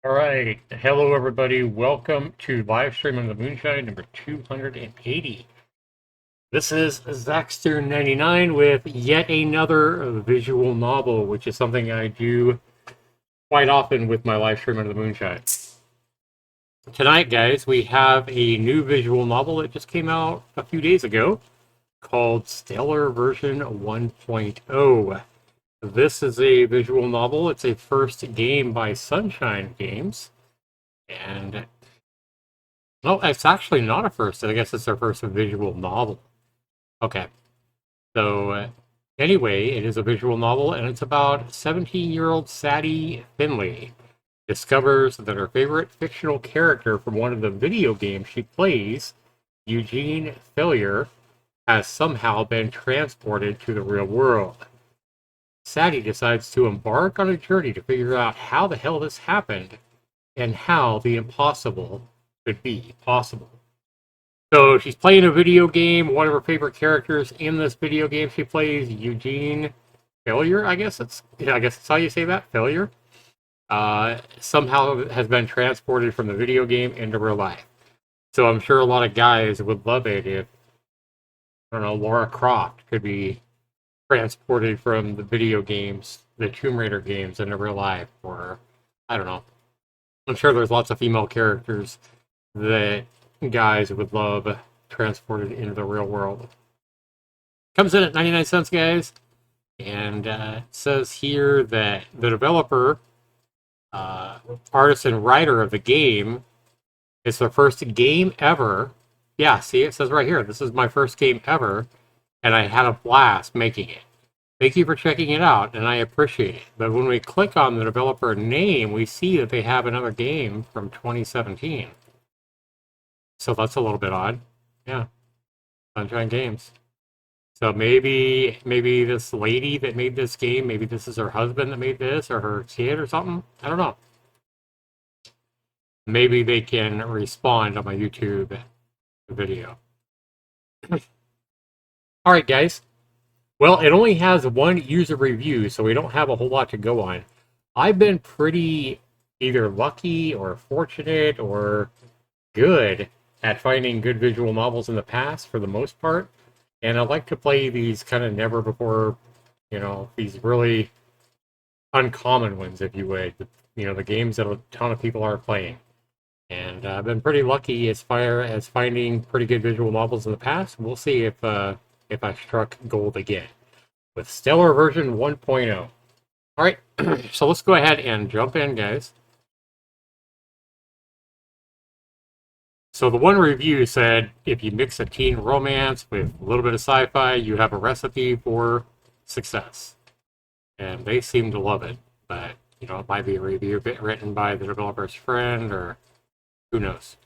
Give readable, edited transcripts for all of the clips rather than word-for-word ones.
All right. Hello, everybody. Welcome to LiveStream on the Moonshine number 280. This is Zaxter99 with yet another visual novel, which is something I do quite often with my LiveStream on the Moonshine. Tonight, guys, we have a new visual novel that just came out a few days ago called Stellar Version 1.0. This is a visual novel. It's a first game by Sunshine Games. And no, it's actually not a first. I guess it's their first visual novel. Okay. So, anyway, it is a visual novel, and it's about 17-year-old Sadie Finley discovers that her favorite fictional character from one of the video games she plays, Eugene Failure, has somehow been transported to the real world. Sadie decides to embark on a journey to figure out how the hell this happened and how the impossible could be possible. So she's playing a video game. One of her favorite characters in this video game she plays, Eugene Failure. I guess that's how you say that. Failure. Somehow has been transported from the video game into real life. So I'm sure a lot of guys would love it if, I don't know, Laura Croft could be transported from the video games, the Tomb Raider games, into real life, or I don't know. I'm sure there's lots of female characters that guys would love transported into the real world. Comes in at 99 cents, guys. And it says here that the developer, artist and writer of the game, it's their first game ever. Yeah, see, it says right here, this is my first game ever, and I had a blast making it. Thank you for checking it out, and I appreciate it. But when we click on the developer name, we see that they have another game from 2017. So that's a little bit odd. Yeah. Sunshine Games. So maybe this lady that made this game, maybe this is her husband that made this, or her kid or something. I don't know. Maybe they can respond on my YouTube video. All right, guys. Well, it only has one user review, so we don't have a whole lot to go on. I've been pretty either lucky or fortunate or good at finding good visual novels in the past for the most part. And I like to play these kind of never before, these really uncommon ones, if you would. The games that a ton of people are playing. And I've been pretty lucky as far as finding pretty good visual novels in the past. We'll see if I struck gold again with Stellar Version 1.0. All right, so let's go ahead and jump in, guys. So the one review said, if you mix a teen romance with a little bit of sci-fi, you have a recipe for success. And they seem to love it. But, it might be a review written by the developer's friend, or who knows.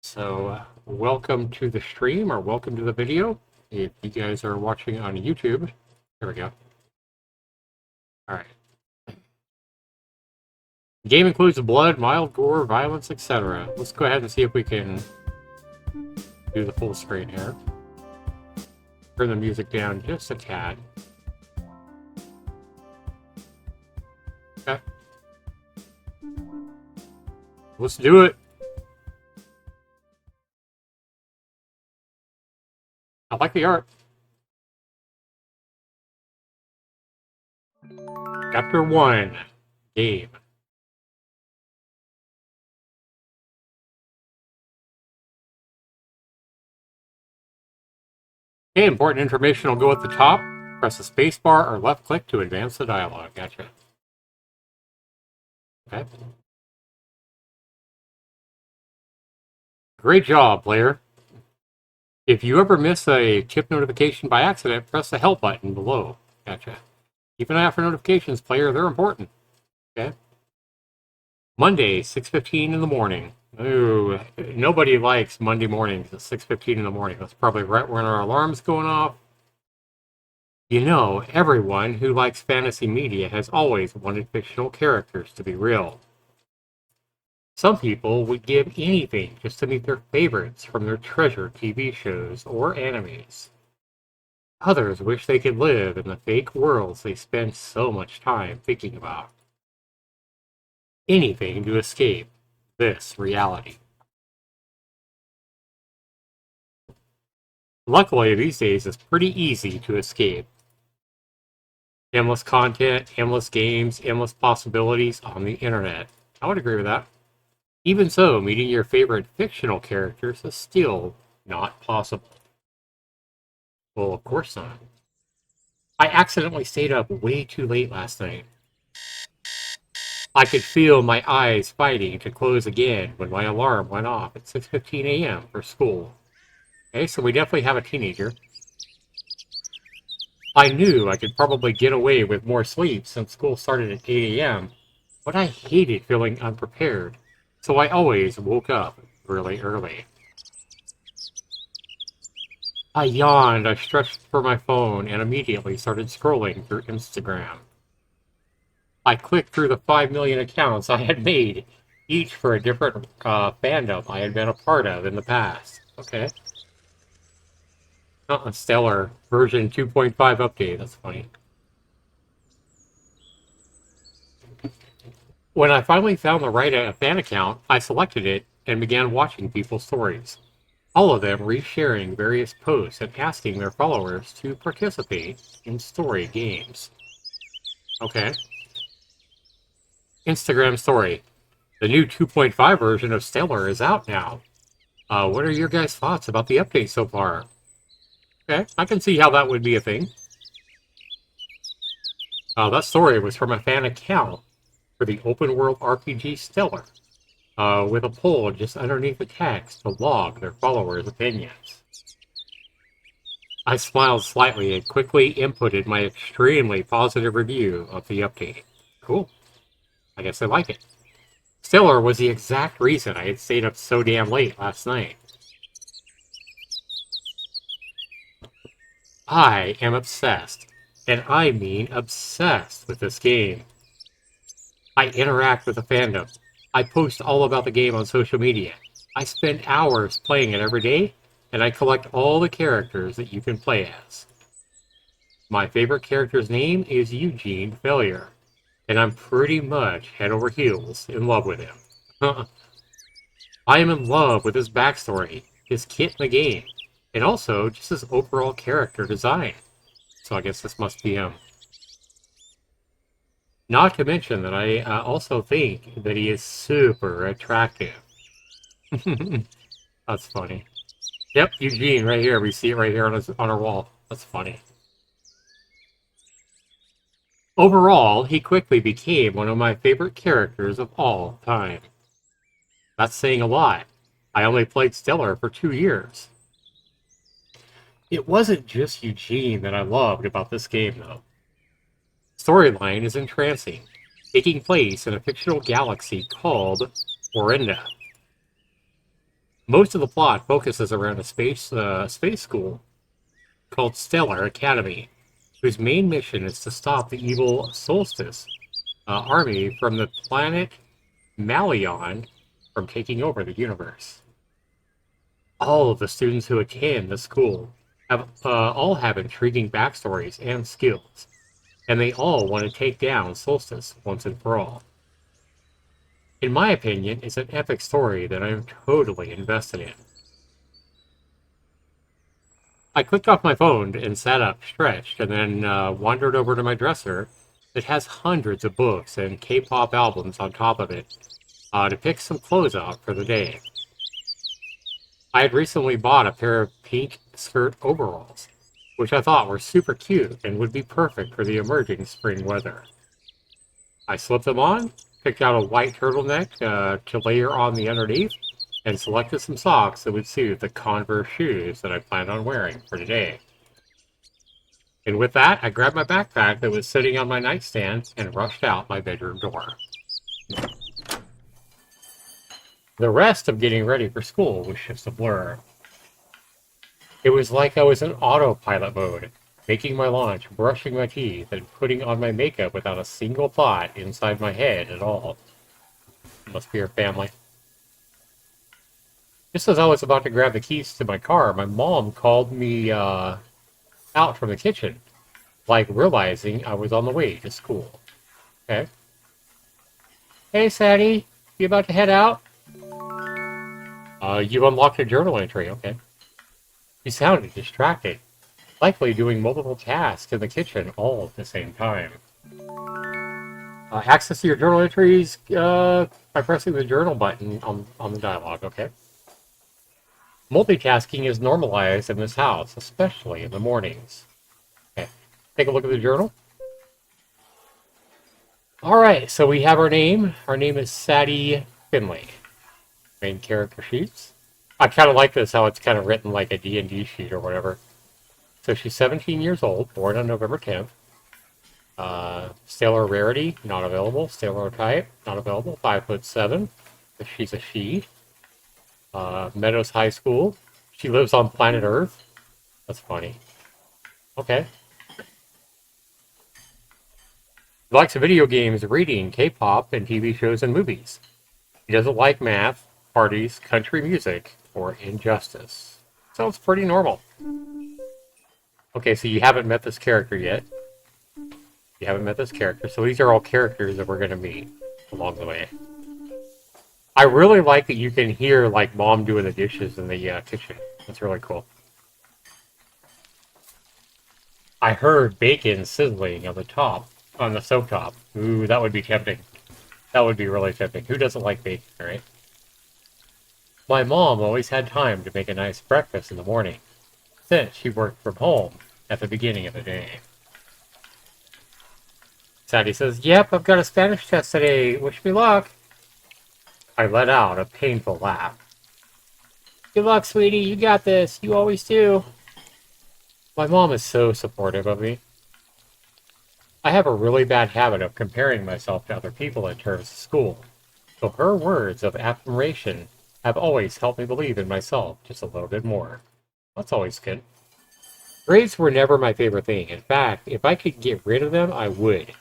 So welcome to the stream, or welcome to the video. If you guys are watching on YouTube, there we go. All right. The game includes blood, mild gore, violence, etc. Let's go ahead and see if we can do the full screen here. Turn the music down just a tad. Okay. Let's do it. I like the art. Chapter 1. Game. Okay, important information will go at the top. Press the space bar or left click to advance the dialogue. Gotcha. Okay. Great job, player. If you ever miss a chip notification by accident, press the help button below. Gotcha. Keep an eye out for notifications, player. They're important. Okay. Monday, 6:15 in the morning. Ooh, nobody likes Monday mornings at 6:15 in the morning. That's probably right when our alarm's going off. Everyone who likes fantasy media has always wanted fictional characters to be real. Some people would give anything just to meet their favorites from their treasured TV shows or animes. Others wish they could live in the fake worlds they spend so much time thinking about. anything to escape this reality. Luckily, these days it's pretty easy to escape. Endless content, endless games, endless possibilities on the internet. I would agree with that. Even so, meeting your favorite fictional characters is still not possible. Well, of course not. I accidentally stayed up way too late last night. I could feel my eyes fighting to close again when my alarm went off at 6:15 a.m. for school. Okay, so we definitely have a teenager. I knew I could probably get away with more sleep since school started at 8 a.m., but I hated feeling unprepared, so I always woke up really early. I yawned, I stretched for my phone, and immediately started scrolling through Instagram. I clicked through the 5 million accounts I had made, each for a different fandom I had been a part of in the past. Okay. Stellar version 2.5 update. That's funny. When I finally found the right fan account, I selected it and began watching people's stories. All of them resharing various posts and asking their followers to participate in story games. Okay. Instagram story. The new 2.5 version of Stellar is out now. What are your guys' thoughts about the update so far? Okay, I can see how that would be a thing. That story was from a fan account for the open world RPG Stellar, with a poll just underneath the text to log their followers' opinions. I smiled slightly and quickly inputted my extremely positive review of the update. Cool. I guess I like it. Stellar was the exact reason I had stayed up so damn late last night. I am obsessed, and I mean obsessed with this game. I interact with the fandom. I post all about the game on social media. I spend hours playing it every day, and I collect all the characters that you can play as. My favorite character's name is Eugene Failure, and I'm pretty much head over heels in love with him. I am in love with his backstory, his kit in the game, and also just his overall character design. So I guess this must be him. Not to mention that I also think that he is super attractive. That's funny. Yep, Eugene, right here. We see it right here on our wall. That's funny. Overall, he quickly became one of my favorite characters of all time. That's saying a lot. I only played Stellar for 2 years. It wasn't just Eugene that I loved about this game, though. Storyline is entrancing, taking place in a fictional galaxy called Orenda. Most of the plot focuses around a space school called Stellar Academy, whose main mission is to stop the evil Solstice army from the planet Malion from taking over the universe. All of the students who attend the school all have intriguing backstories and skills, and they all want to take down Solstice once and for all. In my opinion, it's an epic story that I am totally invested in. I clicked off my phone and sat up, stretched, and then wandered over to my dresser that has hundreds of books and K-pop albums on top of it to pick some clothes out for the day. I had recently bought a pair of pink skirt overalls, which I thought were super cute and would be perfect for the emerging spring weather. I slipped them on, picked out a white turtleneck to layer on the underneath, and selected some socks that would suit the Converse shoes that I planned on wearing for today. And with that, I grabbed my backpack that was sitting on my nightstand and rushed out my bedroom door. The rest of getting ready for school was just a blur. It was like I was in autopilot mode, making my lunch, brushing my teeth, and putting on my makeup without a single thought inside my head at all. Must be her family. Just as I was about to grab the keys to my car, my mom called me out from the kitchen, like realizing I was on the way to school. Okay. Hey, Sadie, you about to head out? You unlocked a journal entry, okay. You sounded distracted, likely doing multiple tasks in the kitchen all at the same time. Access to your journal entries by pressing the journal button on the dialog, okay? Multitasking is normalized in this house, especially in the mornings. Okay, take a look at the journal. All right, so we have our name. Our name is Sadie Finley. Main character sheets. I kind of like this, how it's kind of written like a D&D sheet or whatever. So she's 17 years old, born on November 10th. Stellar rarity, not available. Stellar type, not available. 5'7". She's a she. Meadows High School. She lives on planet Earth. That's funny. Okay. She likes video games, reading, K-pop, and TV shows and movies. She doesn't like math, parties, country music, or injustice. Sounds pretty normal. Okay, so you haven't met this character yet. You haven't met this character, so these are all characters that we're going to meet along the way. I really like that you can hear like mom doing the dishes in the kitchen. That's really cool. I heard bacon sizzling on the top, on the stove top. Ooh, that would be tempting. That would be really tempting. Who doesn't like bacon, right? My mom always had time to make a nice breakfast in the morning, since she worked from home at the beginning of the day. Sadie says, "Yep, I've got a Spanish test today. Wish me luck." I let out a painful laugh. "Good luck, sweetie. You got this. You always do." My mom is so supportive of me. I have a really bad habit of comparing myself to other people in terms of school, so her words of admiration have always helped me believe in myself just a little bit more. That's always good. Grades were never my favorite thing. In fact, if I could get rid of them, I would.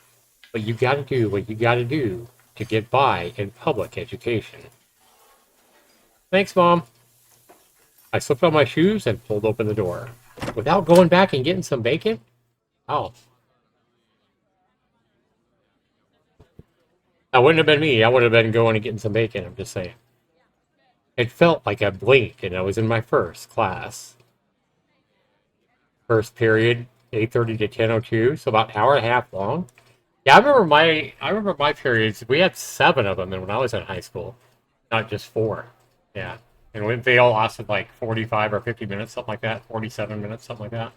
But you gotta do what you gotta do to get by in public education. Thanks, Mom. I slipped on my shoes and pulled open the door. Without going back and getting some bacon? Oh, that wouldn't have been me. I would have been going and getting some bacon, I'm just saying. It felt like a blink and I was in my first class. First period, 8:30 to 10:02, so about an hour and a half long. Yeah, I remember my periods. We had 7 of them when I was in high school, not just 4. Yeah. And they all lasted like 45 or 50 minutes, something like that, 47 minutes, something like that.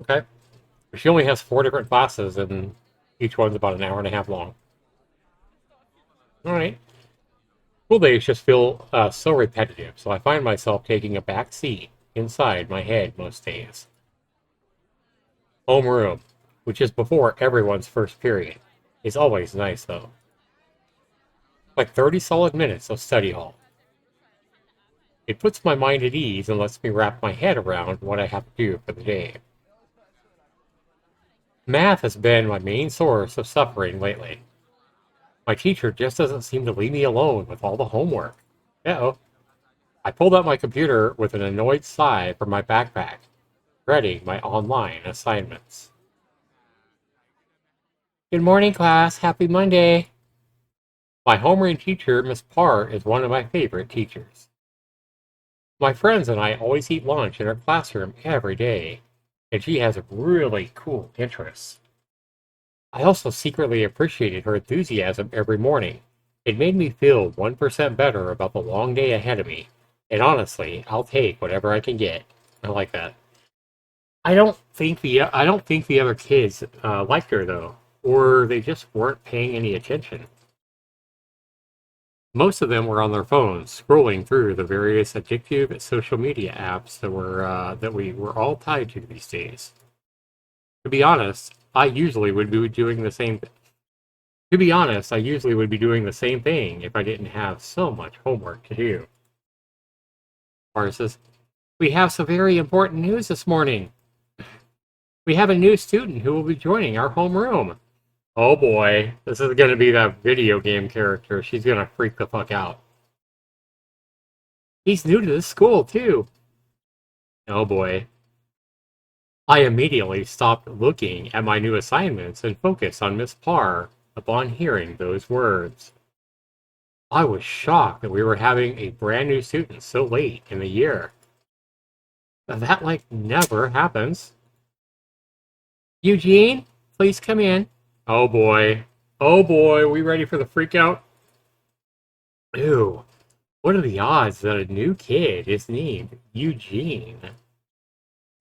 Okay. She only has 4 different classes, and each one's about an hour and a half long. All right. School days just feel so repetitive, so I find myself taking a back seat inside my head most days. Homeroom, which is before everyone's first period, is always nice though. Like 30 solid minutes of study hall. It puts my mind at ease and lets me wrap my head around what I have to do for the day. Math has been my main source of suffering lately. My teacher just doesn't seem to leave me alone with all the homework. Uh-oh. I pulled out my computer with an annoyed sigh from my backpack, ready my online assignments. Good morning, class. Happy Monday. My homeroom teacher, Miss Parr, is one of my favorite teachers. My friends and I always eat lunch in her classroom every day, and she has really cool interests. I also secretly appreciated her enthusiasm every morning. It made me feel 1% better about the long day ahead of me, and honestly, I'll take whatever I can get. I like that. I don't think the other kids liked her though, or they just weren't paying any attention. Most of them were on their phones, scrolling through the various addictive social media apps that we were all tied to these days. To be honest, I usually would be doing the same. To be honest, I usually would be doing the same thing if I didn't have so much homework to do. Mara says, "We have some very important news this morning. We have a new student who will be joining our homeroom." Oh boy, this is going to be that video game character. She's going to freak the fuck out. "He's new to this school, too." Oh boy. I immediately stopped looking at my new assignments and focused on Miss Parr upon hearing those words. I was shocked that we were having a brand new student so late in the year. That like never happens. Eugene, please come in. Oh boy. Oh boy, we ready for the freak out? Ew. What are the odds that a new kid is named Eugene?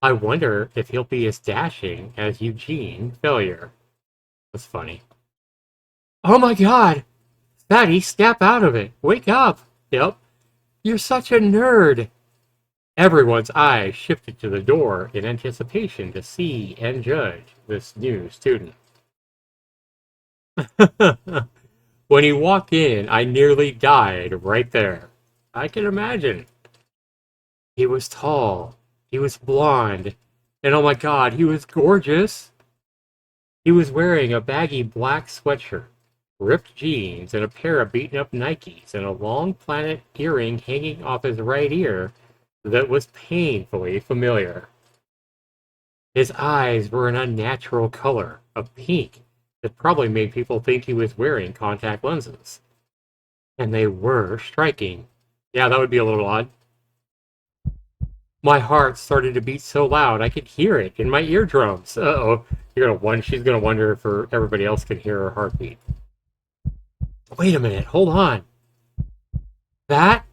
I wonder if he'll be as dashing as Eugene Failure. That's funny. Oh my god! Fatty, snap out of it! Wake up! Yep. You're such a nerd! Everyone's eyes shifted to the door in anticipation to see and judge this new student. When he walked in, I nearly died right there. I can imagine. He was tall, he was blonde, and oh my god, he was gorgeous. He was wearing a baggy black sweatshirt, ripped jeans, and a pair of beaten up Nikes, and a long planet earring hanging off his right ear that was painfully familiar. His eyes were an unnatural color of pink that probably made people think he was wearing contact lenses. And they were striking. Yeah, that would be a little odd. My heart started to beat so loud I could hear it in my eardrums. Uh-oh. She's gonna wonder if everybody else can hear her heartbeat. Wait a minute, hold on. That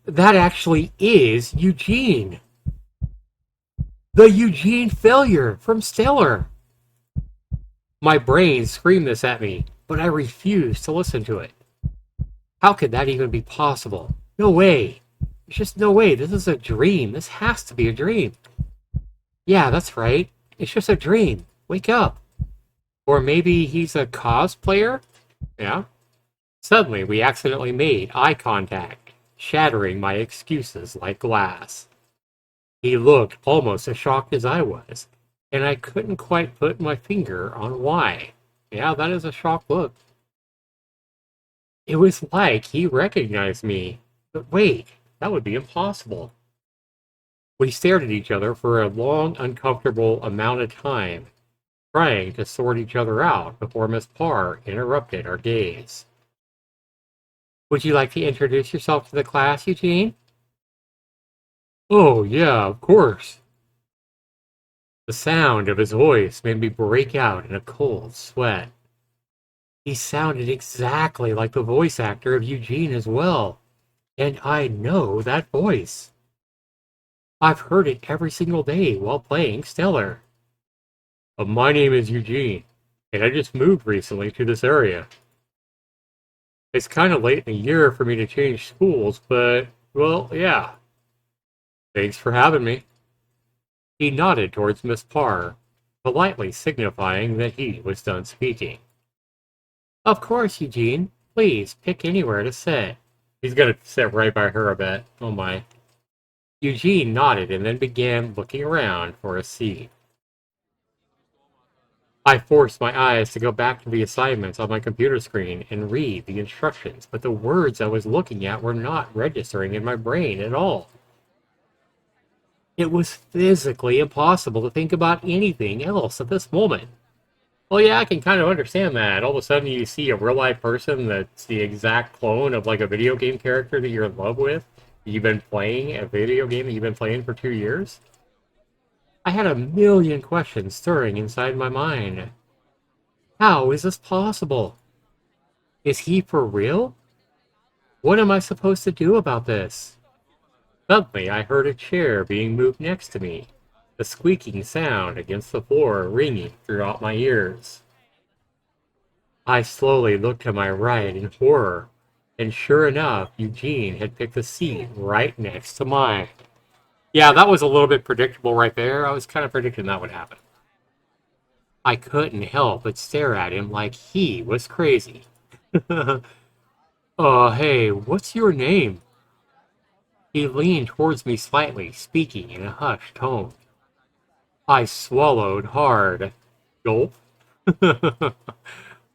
actually is Eugene. The Eugene Failure from Stellar. My brain screamed this at me, but I refused to listen to it. How could that even be possible? No way. There's just no way. This is a dream. This has to be a dream. Yeah, that's right. It's just a dream. Wake up. Or maybe he's a cosplayer? Yeah. Suddenly, we accidentally made eye contact, shattering my excuses like glass. He looked almost as shocked as I was, and I couldn't quite put my finger on why. Yeah, that is a shocked look. It was like he recognized me. But wait, that would be impossible. We stared at each other for a long, uncomfortable amount of time, trying to sort each other out before Miss Parr interrupted our gaze. Would you like to introduce yourself to the class, Eugene? Oh, yeah, of course. The sound of his voice made me break out in a cold sweat. He sounded exactly like the voice actor of Eugene as well, and I know that voice. I've heard it every single day while playing Stellar. My name is Eugene, and I just moved recently to this area. It's kind of late in the year for me to change schools, but, well, yeah. Thanks for having me. He nodded towards Miss Parr, politely signifying that he was done speaking. Of course, Eugene. Please, pick anywhere to sit. He's gonna sit right by her, I bet. Oh my. Eugene nodded and then began looking around for a seat. I forced my eyes to go back to the assignments on my computer screen and read the instructions, but the words I was looking at were not registering in my brain at all. It was physically impossible to think about anything else at this moment. Well, yeah, I can kind of understand that. All of a sudden, you see a real life person that's the exact clone of like a video game character that you're in love with. You've been playing a video game that you've been playing for 2 years. I had a million questions stirring inside my mind. How is this possible? Is he for real? What am I supposed to do about this? Suddenly, I heard a chair being moved next to me, the squeaking sound against the floor ringing throughout my ears. I slowly looked to my right in horror, and sure enough, Eugene had picked a seat right next to mine. Yeah, that was a little bit predictable right there. I was kind of predicting that would happen. I couldn't help but stare at him like he was crazy. Hey, what's your name? He leaned towards me slightly, speaking in a hushed tone. I swallowed hard. Gulp.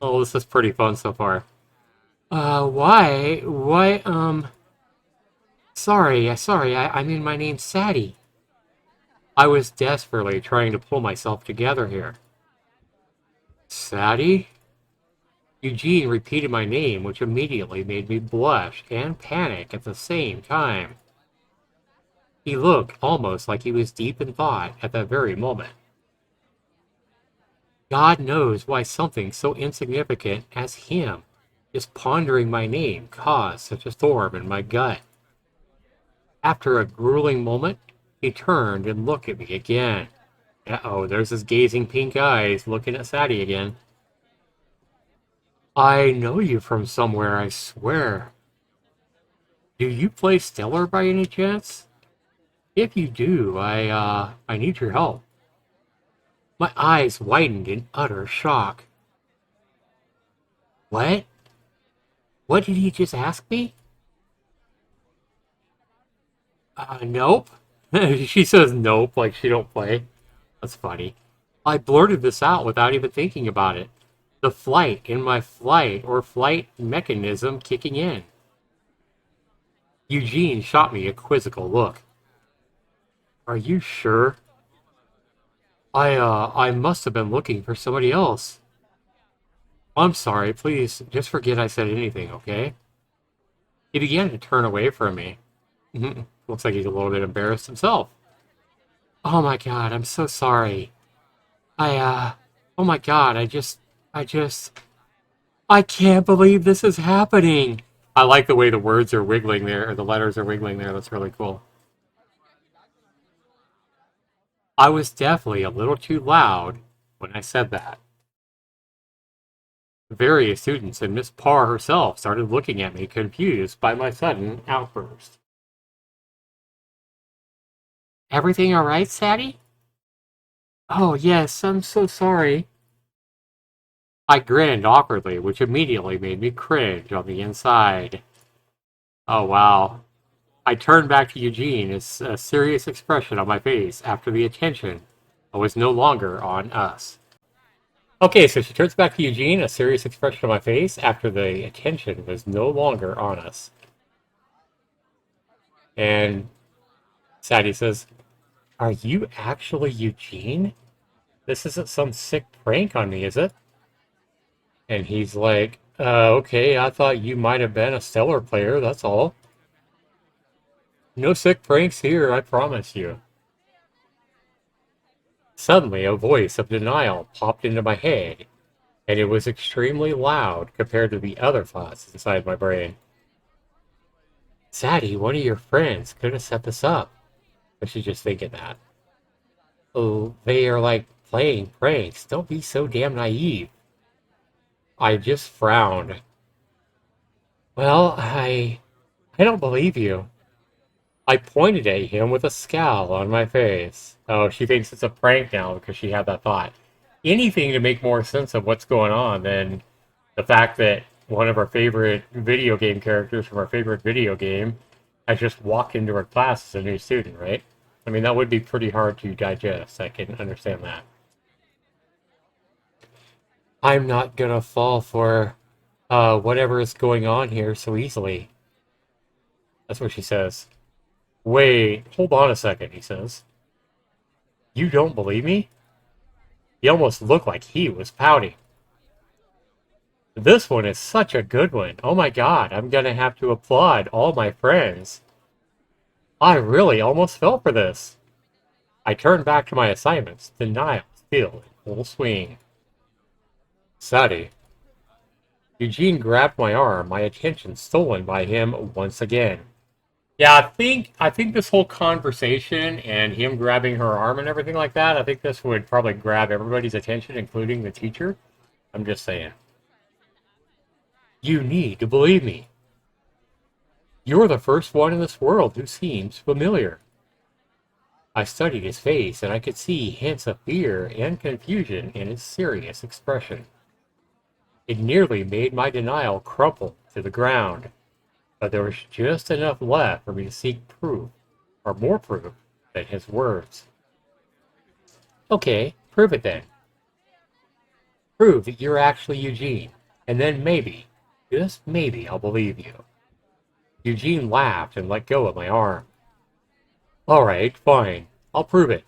Oh, this is pretty fun so far. Why? Sorry, my name's Sadie. I was desperately trying to pull myself together here. Sadie? Eugene repeated my name, which immediately made me blush and panic at the same time. He looked almost like he was deep in thought at that very moment. God knows why something so insignificant as him just pondering my name caused such a storm in my gut. After a grueling moment, he turned and looked at me again. Uh-oh, there's his gazing pink eyes looking at Sadie again. I know you from somewhere, I swear. Do you play Stellar by any chance? If you do, I need your help. My eyes widened in utter shock. What? What did he just ask me? Nope. She says nope, like she don't play. That's funny. I blurted this out without even thinking about it. The flight in my flight mechanism kicking in. Eugene shot me a quizzical look. Are you sure? I must have been looking for somebody else. I'm sorry, please, just forget I said anything, okay? He began to turn away from me. Looks like he's a little bit embarrassed himself. Oh my god, I'm so sorry. Oh my god, I just, I can't believe this is happening. I like the way the words are wiggling there, or the letters are wiggling there. That's really cool. I was definitely a little too loud when I said that. Various students and Miss Parr herself started looking at me, confused by my sudden outburst. Everything all right, Sadie? Oh, yes, I'm so sorry. I grinned awkwardly, which immediately made me cringe on the inside. Oh, wow. I turned back to Eugene, a serious expression on my face after the attention was no longer on us. Okay, so she turns back to Eugene, a serious expression on my face after the attention was no longer on us. And Sadie says, Are you actually Eugene? This isn't some sick prank on me, is it? And he's like, okay, I thought you might have been a stellar player, that's all. No sick pranks here, I promise you. Suddenly, a voice of denial popped into my head, and it was extremely loud compared to the other thoughts inside my brain. Sadie, one of your friends could have set this up. But she's just thinking that. Oh, they are like playing pranks. Don't be so damn naive. I just frowned. Well, I don't believe you. I pointed at him with a scowl on my face. Oh, she thinks it's a prank now because she had that thought. Anything to make more sense of what's going on than the fact that one of our favorite video game characters from our favorite video game has just walked into our class as a new student, right? I mean, that would be pretty hard to digest. I can understand that. I'm not gonna fall for whatever is going on here so easily. That's what she says. Wait, hold on a second, he says. You don't believe me? He almost looked like he was pouting. This one is such a good one. Oh my god, I'm gonna have to applaud all my friends. I really almost fell for this. I turned back to my assignments, denial still in full swing. Sadie. Eugene grabbed my arm, my attention stolen by him once again. Yeah, I think this whole conversation and him grabbing her arm and everything like that, I think this would probably grab everybody's attention, including the teacher. I'm just saying. You need to believe me. You're the first one in this world who seems familiar. I studied his face, and I could see hints of fear and confusion in his serious expression. It nearly made my denial crumple to the ground, but there was just enough left for me to seek proof, or more proof, than his words. Okay, prove it then. Prove that you're actually Eugene, and then maybe, just maybe, I'll believe you. Eugene laughed and let go of my arm. All right, fine. I'll prove it.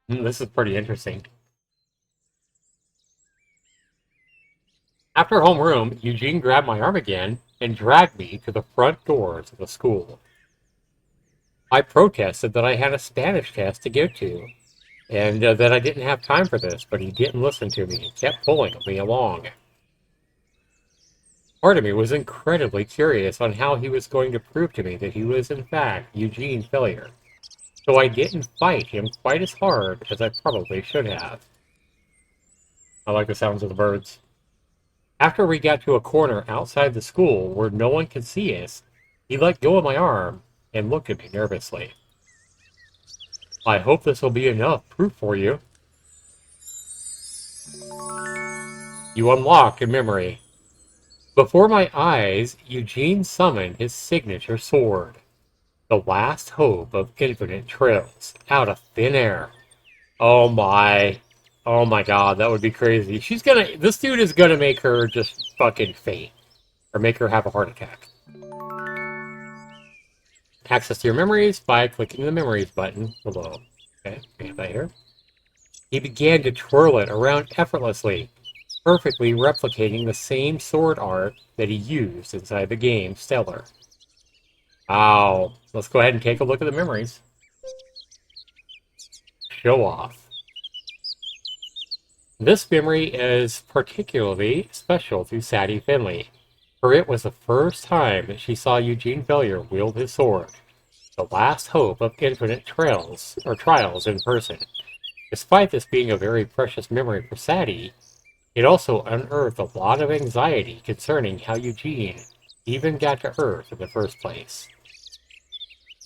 This is pretty interesting. After homeroom, Eugene grabbed my arm again and dragged me to the front doors of the school. I protested that I had a Spanish test to go to, and that I didn't have time for this, but he didn't listen to me. He kept pulling me along. Part of me was incredibly curious on how he was going to prove to me that he was, in fact, Eugene Failure, so I didn't fight him quite as hard as I probably should have. I like the sounds of the birds. After we got to a corner outside the school where no one could see us, he let go of my arm and looked at me nervously. I hope this will be enough proof for you. You unlock a memory. Before my eyes, Eugene summoned his signature sword, the last hope of infinite trails, out of thin air. Oh my. Oh my god, that would be crazy. This dude is gonna make her just fucking faint. Or make her have a heart attack. Access to your memories by clicking the memories button below. Okay, we have that here. He began to twirl it around effortlessly, perfectly replicating the same sword art that he used inside the game Stellar. Wow. Let's go ahead and take a look at the memories. Show off. This memory is particularly special to Sadie Finley, for it was the first time that she saw Eugene Failure wield his sword, the last hope of infinite trials in person. Despite this being a very precious memory for Sadie, it also unearthed a lot of anxiety concerning how Eugene even got to Earth in the first place.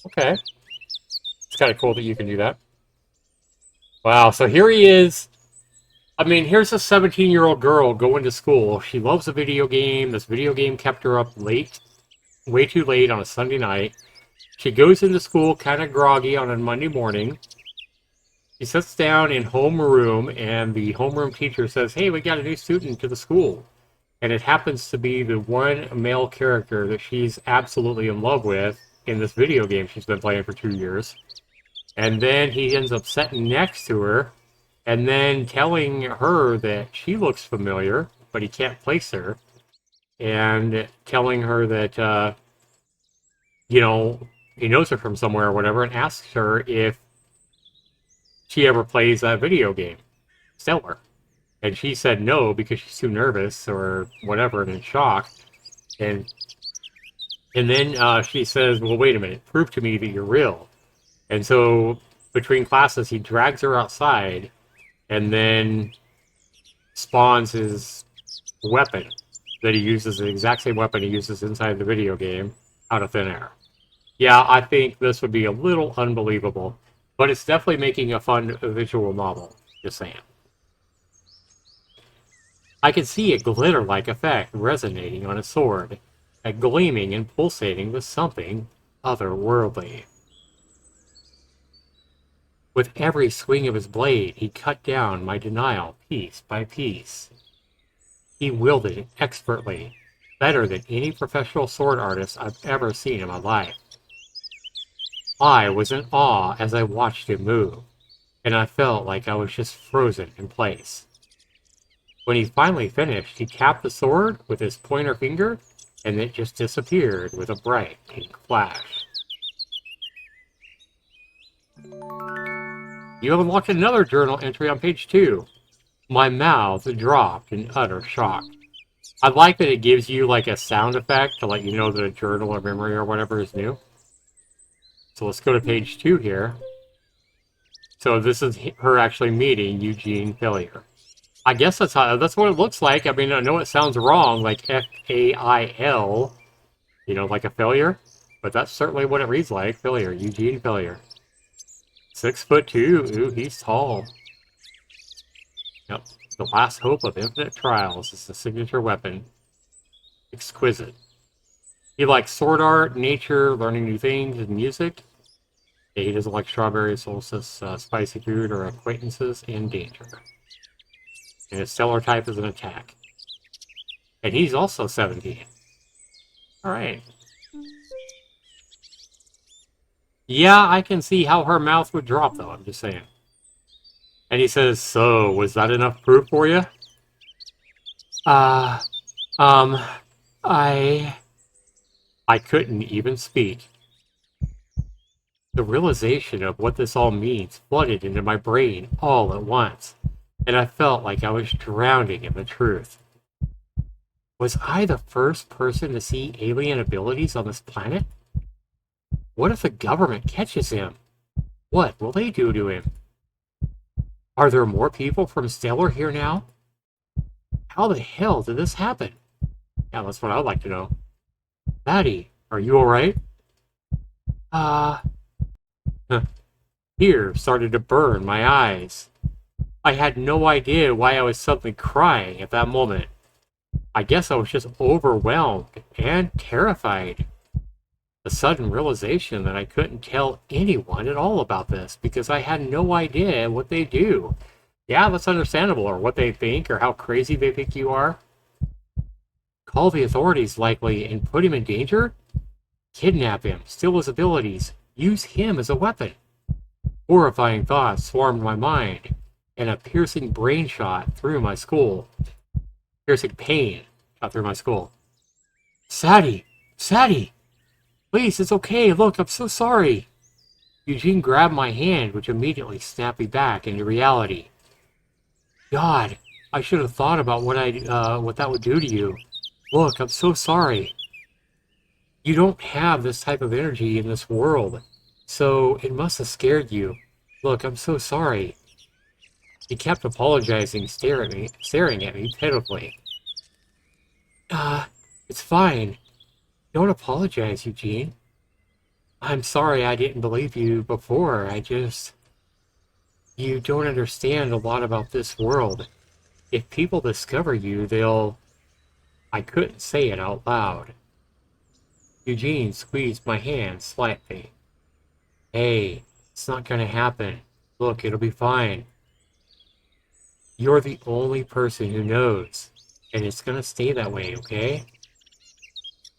Okay. It's kind of cool that you can do that. Wow, so here he is. I mean, here's a 17-year-old girl going to school. She loves a video game. This video game kept her up late, way too late on a Sunday night. She goes into school kind of groggy on a Monday morning. She sits down in homeroom, and the homeroom teacher says, "Hey, we got a new student to the school." And it happens to be the one male character that she's absolutely in love with in this video game she's been playing for 2 years. And then he ends up sitting next to her and then telling her that she looks familiar, but he can't place her. And telling her that, he knows her from somewhere or whatever, and asks her if she ever plays that video game, Stellar. And she said no because she's too nervous or whatever and in shock. And then she says, "Well, wait a minute, prove to me that you're real." And so between classes, he drags her outside and then spawns his weapon that he uses, the exact same weapon he uses inside the video game, out of thin air. Yeah, I think this would be a little unbelievable, but it's definitely making a fun visual novel, just saying. I could see a glitter-like effect resonating on his sword, a gleaming and pulsating with something otherworldly. With every swing of his blade, he cut down my denial piece by piece. He wielded it expertly, better than any professional sword artist I've ever seen in my life. I was in awe as I watched him move, and I felt like I was just frozen in place. When he finally finished, he tapped the sword with his pointer finger, and it just disappeared with a bright pink flash. You have unlocked another journal entry on page 2. My mouth dropped in utter shock. I like that it gives you like a sound effect to let you know that a journal or memory or whatever is new. So let's go to page 2 here. So this is her actually meeting Eugene Failure. I guess that's what it looks like. I mean, I know it sounds wrong, like F-A-I-L, like a failure, but that's certainly what it reads like. Failure, Eugene Failure. 6'2". Ooh, he's tall. Yep. The last hope of infinite trials is the signature weapon. Exquisite. He likes sword art, nature, learning new things, and music. Yeah, he doesn't like strawberries, solstice, spicy food, or acquaintances in danger. And his stellar type is an attack. And he's also 17. Alright. Yeah, I can see how her mouth would drop, though, I'm just saying. And he says, "So, was that enough proof for you?" Uh, um, I... I couldn't even speak. The realization of what this all means flooded into my brain all at once, and I felt like I was drowning in the truth. Was I the first person to see alien abilities on this planet? What if the government catches him? What will they do to him? Are there more people from Stellar here now? How the hell did this happen? Yeah, that's what I'd like to know. Maddie, are you alright? Uh, Tears started to burn my eyes. I had no idea why I was suddenly crying at that moment. I guess I was just overwhelmed and terrified. The sudden realization that I couldn't tell anyone at all about this because I had no idea what they do. Yeah, that's understandable, or what they think, or how crazy they think you are. Call the authorities, likely, and put him in danger? Kidnap him, steal his abilities, use him as a weapon. Horrifying thoughts swarmed my mind, and a piercing brain shot through my skull. Piercing pain shot through my skull. Sadie! Sadie! Please, it's okay. Look, I'm so sorry. Eugene grabbed my hand, which immediately snapped me back into reality. God, I should have thought about what that would do to you. Look, I'm so sorry. You don't have this type of energy in this world, so it must have scared you. Look, I'm so sorry. He kept apologizing, staring at me pitifully. It's fine. Don't apologize, Eugene. I'm sorry I didn't believe you before. You don't understand a lot about this world. If people discover you, they'll... I couldn't say it out loud. Eugene squeezed my hand slightly. Hey, it's not gonna happen. Look, it'll be fine. You're the only person who knows, and it's gonna stay that way, okay?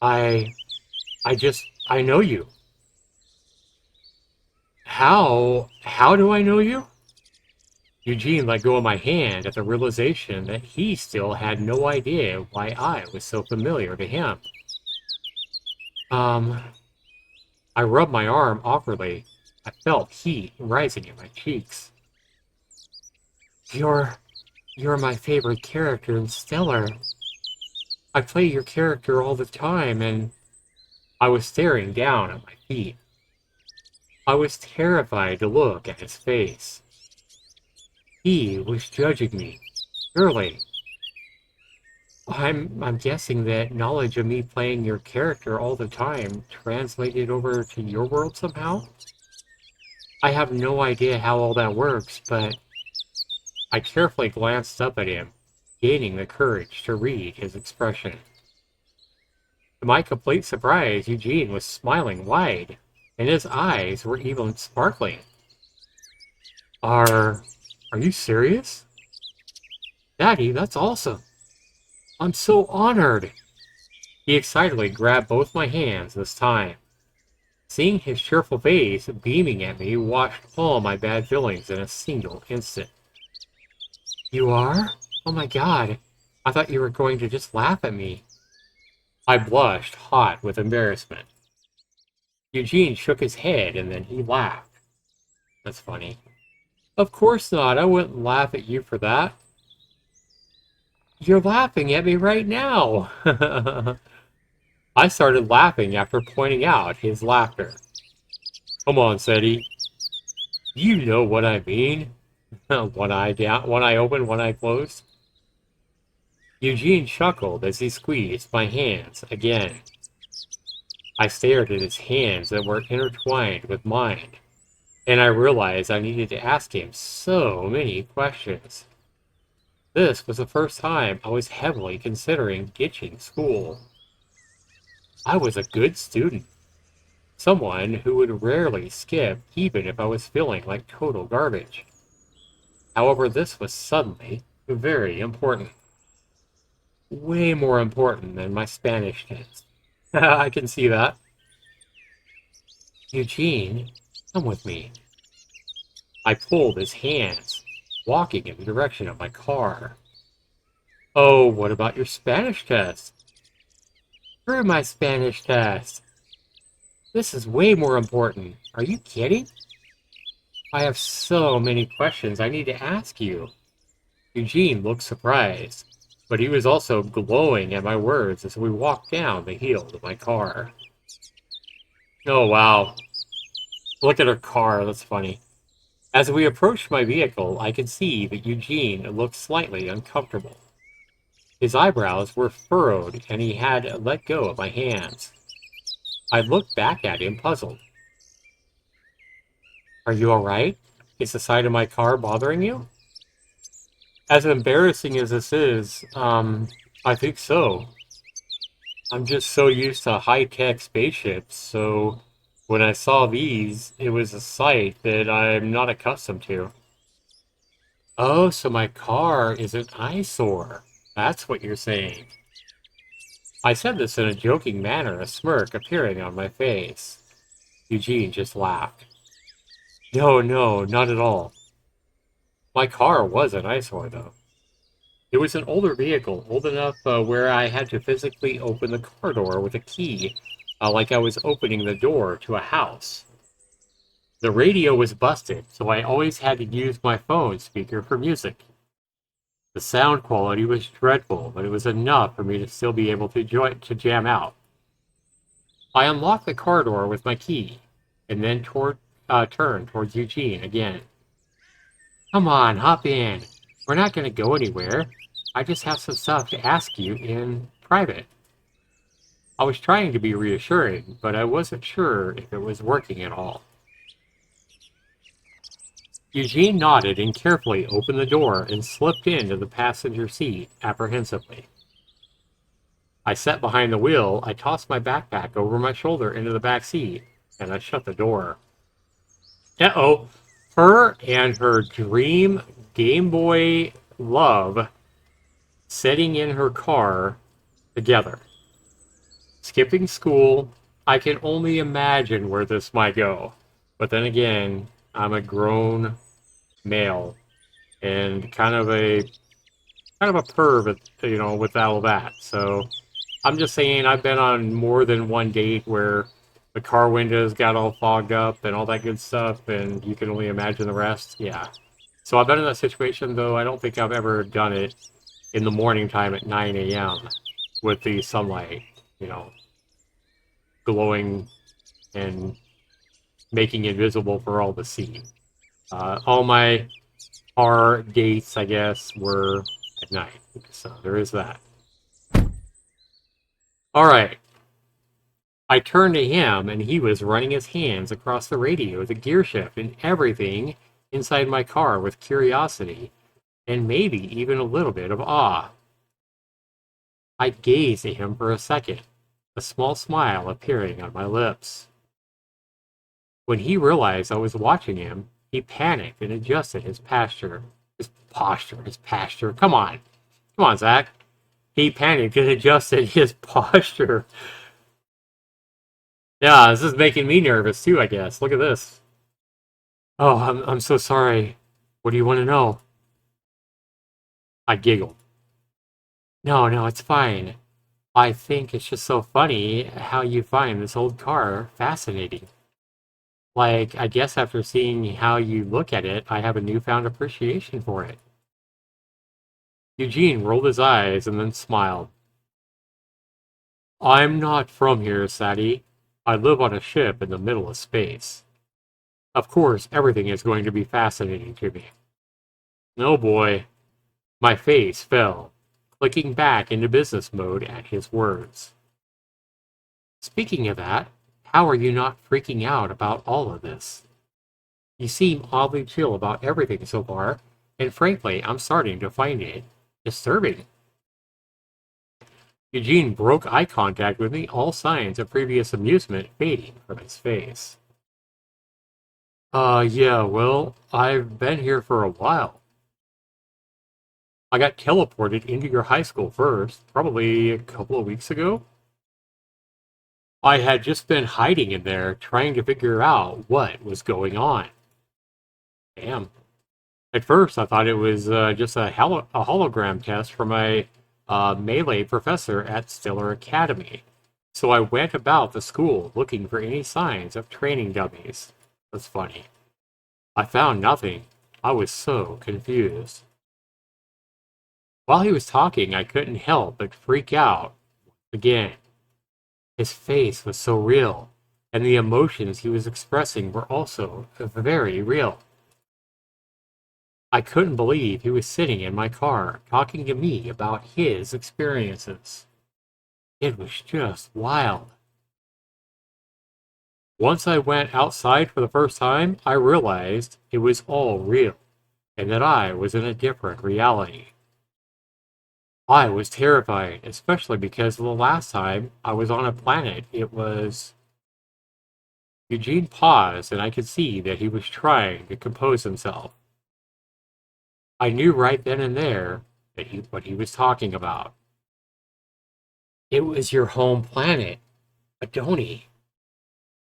I... I know you. How do I know you? Eugene let go of my hand at the realization that he still had no idea why I was so familiar to him. Um, I rubbed my arm awkwardly. I felt heat rising in my cheeks. You're my favorite character in Stellar. I play your character all the time, and I was staring down at my feet. I was terrified to look at his face. He was judging me. Surely. I'm guessing that knowledge of me playing your character all the time translated over to your world somehow? I have no idea how all that works, but I carefully glanced up at him, gaining the courage to read his expression. To my complete surprise, Eugene was smiling wide, and his eyes were even sparkling. Are you serious? Daddy, that's awesome. I'm so honored. He excitedly grabbed both my hands this time. Seeing his cheerful face beaming at me washed all my bad feelings in a single instant. You are? Oh my god. I thought you were going to just laugh at me. I blushed, hot with embarrassment. Eugene shook his head and then he laughed. That's funny. Of course not. I wouldn't laugh at you for that. You're laughing at me right now. I started laughing after pointing out his laughter. Come on, said he. You know what I mean. One eye down, one eye open, one eye closed. Eugene chuckled as he squeezed my hands again. I stared at his hands that were intertwined with mine, and I realized I needed to ask him so many questions. This was the first time I was heavily considering ditching school. I was a good student, someone who would rarely skip even if I was feeling like total garbage. However, this was suddenly very important. Way more important than my Spanish test. I can see that. Eugene, come with me. I pulled his hands. walking in the direction of my car. Oh, what about your Spanish test? Screw my Spanish test. This is way more important. Are you kidding? I have so many questions I need to ask you. Eugene looked surprised, but he was also glowing at my words as we walked down the hill to my car. Oh, wow. Look at her car. That's funny. As we approached my vehicle, I could see that Eugene looked slightly uncomfortable. His eyebrows were furrowed and he had let go of my hands. I looked back at him, puzzled. Are you all right? Is the side of my car bothering you? As embarrassing as this is, I think so. I'm just so used to high-tech spaceships, so when I saw these, it was a sight that I'm not accustomed to. Oh, so my car is an eyesore. That's what you're saying. I said this in a joking manner, a smirk appearing on my face. Eugene just laughed. No, no, not at all. My car was an eyesore, though. It was an older vehicle, old enough where I had to physically open the car door with a key, like I was opening the door to a house. The radio was busted, so I always had to use my phone speaker for music. The sound quality was dreadful, but it was enough for me to still be able to jam out. I unlocked the car door with my key, and then turned towards Eugene again. Come on, hop in. We're not going to go anywhere. I just have some stuff to ask you in private. I was trying to be reassuring, but I wasn't sure if it was working at all. Eugene nodded and carefully opened the door and slipped into the passenger seat apprehensively. I sat behind the wheel, I tossed my backpack over my shoulder into the back seat, and I shut the door. Uh-oh. Her and her dream Game Boy love sitting in her car together. Skipping school, I can only imagine where this might go. But then again, I'm a grown male and kind of a perv, with all that. So I'm just saying I've been on more than one date where the car windows got all fogged up and all that good stuff, and you can only imagine the rest. Yeah. So I've been in that situation, though I don't think I've ever done it in the morning time at 9 a.m. with the sunlight, you know, glowing and making it visible for all to see. All my car dates, I guess, were at night. So there is that. All right. I turned to him, and he was running his hands across the radio, the gear shift, and everything inside my car with curiosity and maybe even a little bit of awe. I gazed at him for a second, a small smile appearing on my lips. When he realized I was watching him, he panicked and adjusted his posture. His posture. Come on. Come on, Zach. He panicked and adjusted his posture. Yeah, this is making me nervous too, I guess. Look at this. Oh, I'm so sorry. What do you want to know? I giggled. No, no, it's fine. I think it's just so funny how you find this old car fascinating. Like, I guess after seeing how you look at it, I have a newfound appreciation for it. Eugene rolled his eyes and then smiled. I'm not from here, Sadie. I live on a ship in the middle of space. Of course, everything is going to be fascinating to me. Oh boy. My face fell, clicking back into business mode at his words. Speaking of that, how are you not freaking out about all of this? You seem oddly chill about everything so far, and frankly, I'm starting to find it disturbing. Eugene broke eye contact with me, all signs of previous amusement fading from his face. Yeah, well, I've been here for a while. I got teleported into your high school first, probably a couple of weeks ago. I had just been hiding in there, trying to figure out what was going on. Damn. At first, I thought it was just a hologram test from a melee professor at Stellar Academy. So I went about the school looking for any signs of training dummies. That's funny. I found nothing. I was so confused. While he was talking, I couldn't help but freak out again. His face was so real, and the emotions he was expressing were also very real. I couldn't believe he was sitting in my car talking to me about his experiences. It was just wild. Once I went outside for the first time, I realized it was all real and that I was in a different reality. I was terrified, especially because the last time I was on a planet, it was. Eugene paused, and I could see that he was trying to compose himself. I knew right then and there that what he was talking about. It was your home planet, Adoni.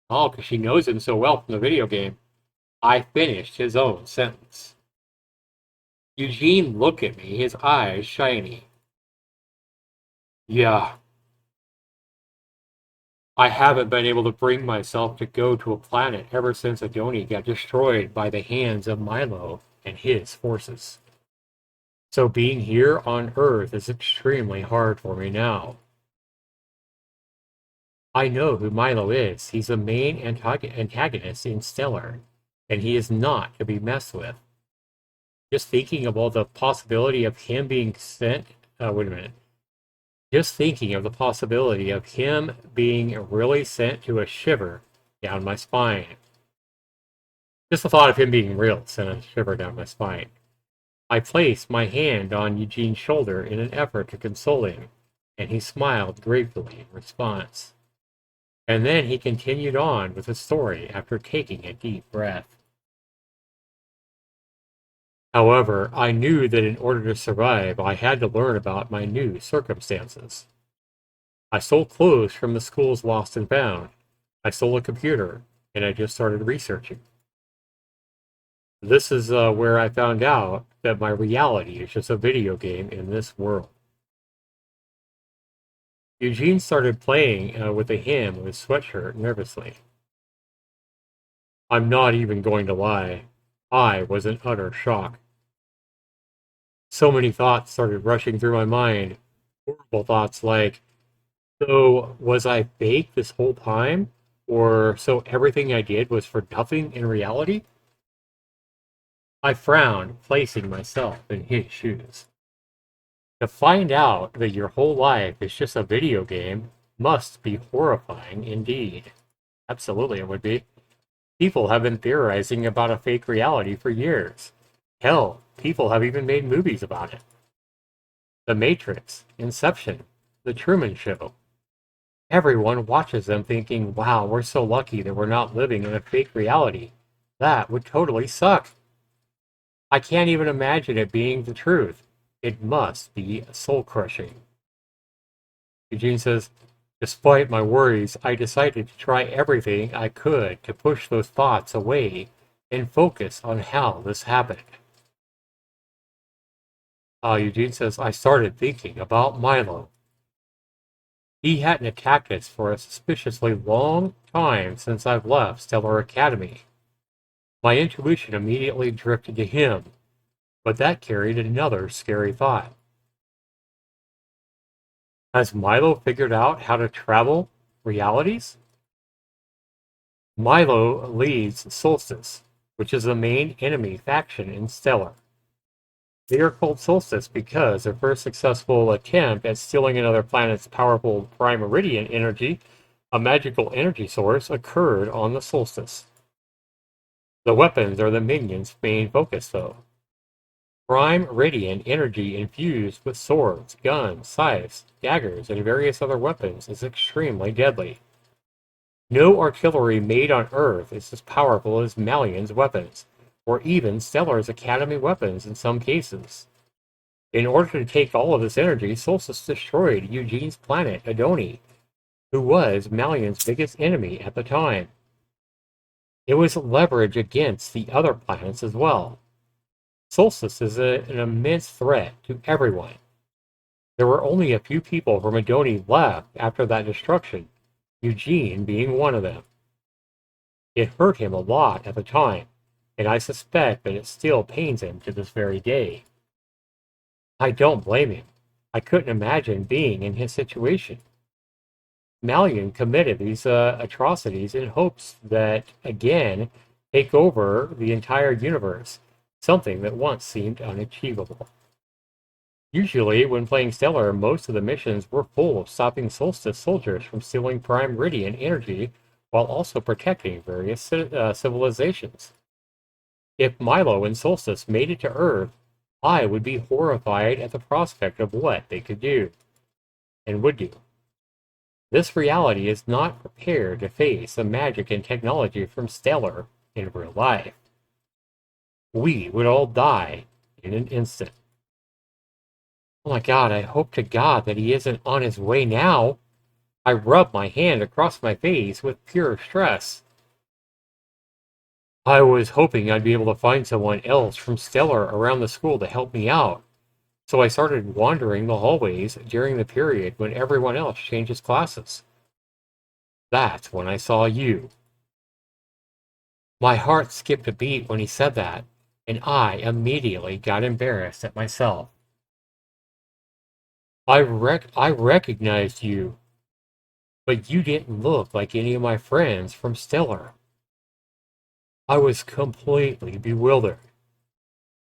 Oh, because she knows him so well from the video game. I finished his own sentence. Eugene looked at me, his eyes shiny. Yeah, I haven't been able to bring myself to go to a planet ever since Adoni got destroyed by the hands of Milo and his forces. So being here on Earth is extremely hard for me now. I know who Milo is. He's the main antagonist in Stellar, and he is not to be messed with. Just thinking about the possibility of him being sent. Wait a minute. Just thinking of the possibility of him being really sent to a shiver down my spine. Just the thought of him being real sent a shiver down my spine. I placed my hand on Eugene's shoulder in an effort to console him, and he smiled gratefully in response. And then he continued on with his story after taking a deep breath. However, I knew that in order to survive, I had to learn about my new circumstances. I stole clothes from the school's lost and found. I stole a computer, and I just started researching. This is where I found out that my reality is just a video game in this world. Eugene started playing with the hem of his sweatshirt nervously. I'm not even going to lie. I was in utter shock. So many thoughts started rushing through my mind. Horrible thoughts like, so was I fake this whole time? Or so everything I did was for nothing in reality? I frowned, placing myself in his shoes. To find out that your whole life is just a video game must be horrifying indeed. Absolutely, it would be. People have been theorizing about a fake reality for years. Hell, people have even made movies about it. The Matrix, Inception, The Truman Show. Everyone watches them thinking, wow, we're so lucky that we're not living in a fake reality. That would totally suck. I can't even imagine it being the truth. It must be soul-crushing. Eugene says, despite my worries, I decided to try everything I could to push those thoughts away and focus on how this happened. Eugene says, I started thinking about Milo. He hadn't attacked us for a suspiciously long time since I've left Stellar Academy. My intuition immediately drifted to him, but that carried another scary thought. Has Milo figured out how to travel realities? Milo leads Solstice, which is the main enemy faction in Stellar. They are called Solstice because their first successful attempt at stealing another planet's powerful prime meridian energy, a magical energy source, occurred on the Solstice. The weapons are the minions' main focus, though. Prime radiant energy infused with swords, guns, scythes, daggers, and various other weapons is extremely deadly. No artillery made on Earth is as powerful as Malian's weapons, or even Stellar's Academy weapons in some cases. In order to take all of this energy, Solstice destroyed Eugene's planet, Adoni, who was Malian's biggest enemy at the time. It was leverage against the other planets as well. Solstice is an immense threat to everyone. There were only a few people from Adoni left after that destruction, Eugene being one of them. It hurt him a lot at the time, and I suspect that it still pains him to this very day. I don't blame him. I couldn't imagine being in his situation. Malian committed these atrocities in hopes that, again, take over the entire universe, something that once seemed unachievable. Usually, when playing Stellar, most of the missions were full of stopping Solstice soldiers from stealing Prime Meridian energy while also protecting various civilizations. If Milo and Solstice made it to Earth, I would be horrified at the prospect of what they could do, and would do. This reality is not prepared to face the magic and technology from Stellar in real life. We would all die in an instant. Oh my God, I hope to God that he isn't on his way now. I rub my hand across my face with pure stress. I was hoping I'd be able to find someone else from Stellar around the school to help me out, so I started wandering the hallways during the period when everyone else changes classes. That's when I saw you. My heart skipped a beat when he said that, and I immediately got embarrassed at myself. I recognized you, but you didn't look like any of my friends from Stellar. I was completely bewildered.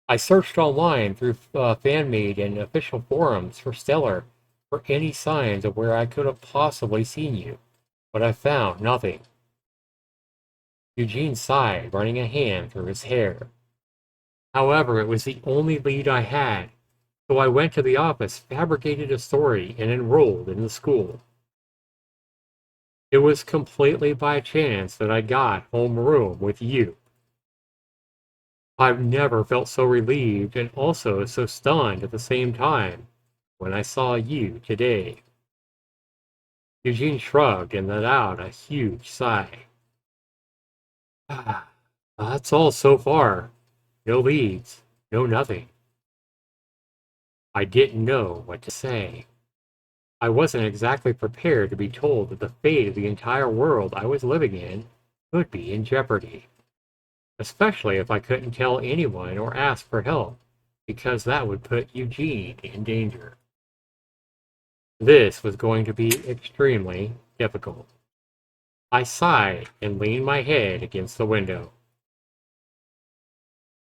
I searched online through fan-made and official forums for Stellar for any signs of where I could have possibly seen you, but I found nothing. Eugene sighed, running a hand through his hair. However, it was the only lead I had, so I went to the office, fabricated a story, and enrolled in the school. It was completely by chance that I got homeroom with you. I've never felt so relieved and also so stunned at the same time when I saw you today. Eugene shrugged and let out a huge sigh. That's all so far. No leads, no nothing. I didn't know what to say. I wasn't exactly prepared to be told that the fate of the entire world I was living in could be in jeopardy, especially if I couldn't tell anyone or ask for help, because that would put Eugene in danger. This was going to be extremely difficult. I sighed and leaned my head against the window.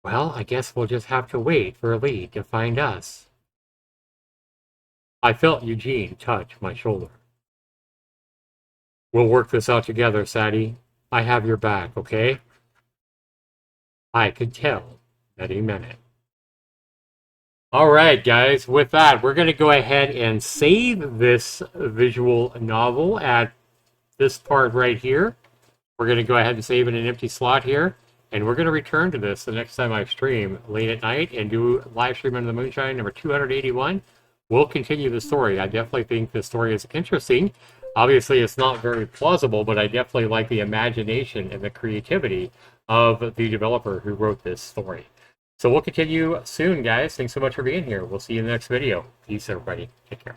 Well, I guess we'll just have to wait for a lead to find us. I felt Eugene touch my shoulder. We'll work this out together, Sadie. I have your back, okay? I could tell that he meant it. All right, guys, with that, we're going to go ahead and save this visual novel at this part right here. We're going to go ahead and save in an empty slot here. And we're going to return to this the next time I stream late at night and do live stream under the Moonshine number 281. We'll continue the story. I definitely think the story is interesting. Obviously, it's not very plausible, but I definitely like the imagination and the creativity of the developer who wrote this story. So we'll continue soon, guys. Thanks so much for being here. We'll see you in the next video. Peace, everybody. Take care.